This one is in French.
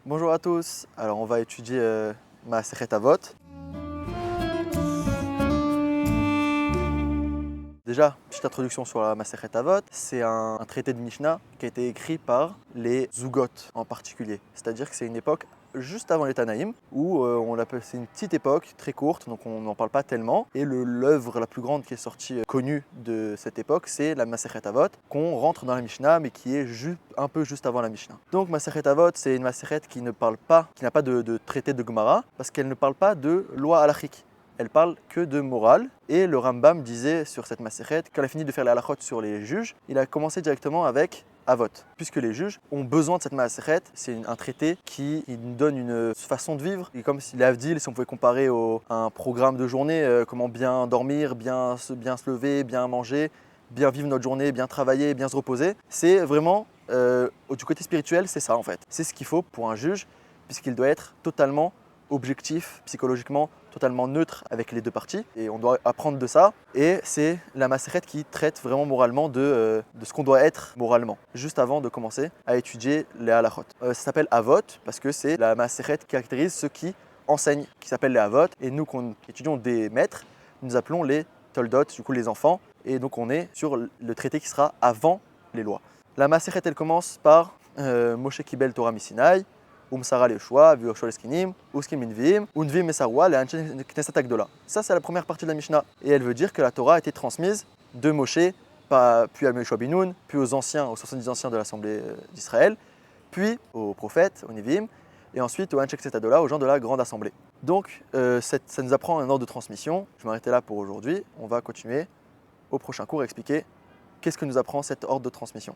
Bonjour à tous, alors on va étudier Masechet Avot. Déjà, petite introduction sur la Masechet Avot, c'est un traité de Mishnah qui a été écrit par les Zugot en particulier. C'est-à-dire que c'est une époque juste avant les Tanaïm, où c'est une petite époque très courte, donc on n'en parle pas tellement. Et l'œuvre la plus grande qui est sortie connue de cette époque, c'est la Masechet Avot, qu'on rentre dans la Mishnah, mais qui est un peu juste avant la Mishnah. Donc Masechet Avot, c'est une Masechet qui n'a pas de traité de Gemara, parce qu'elle ne parle pas de loi halachique. Elle parle que de morale. Et le Rambam disait sur cette Masechet, quand il a fini de faire les halachot sur les juges, il a commencé directement avec Avot. Puisque les juges ont besoin de cette Masechet, c'est un traité qui nous donne une façon de vivre. Et comme si l'Avdil, si on pouvait comparer à un programme de journée, comment bien dormir, bien se lever, bien manger, bien vivre notre journée, bien travailler, bien se reposer, c'est vraiment, du côté spirituel, c'est ça en fait. C'est ce qu'il faut pour un juge, puisqu'il doit être totalement objectif, psychologiquement, totalement neutre avec les deux parties. Et on doit apprendre de ça. Et c'est la Masechet qui traite vraiment moralement de ce qu'on doit être moralement, juste avant de commencer à étudier les halachot. Ça s'appelle Avot parce que c'est la Masechet qui caractérise ceux qui enseignent, qui s'appellent les Avot. Et nous, qui étudions des maîtres, nous appelons les Toldot, du coup les enfants. Et donc on est sur le traité qui sera avant les lois. La Masechet, elle commence par Moshe Kibel Torah Misinaï, Umsara Leshua, Vioshua Leskinim, Uskim Minvim, Unvim Mesarwa, le Anchen Knesset Agdola. Ça, c'est la première partie de la Mishnah. Et elle veut dire que la Torah a été transmise de Moshe, puis à Yoshua Binoun, puis aux 70 anciens de l'Assemblée d'Israël, puis aux prophètes, aux Nivim, et ensuite aux Anchen Knesset Agdola, aux gens de la Grande Assemblée. Donc, ça nous apprend un ordre de transmission. Je vais m'arrêter là pour aujourd'hui. On va continuer au prochain cours à expliquer qu'est-ce que nous apprend cet ordre de transmission.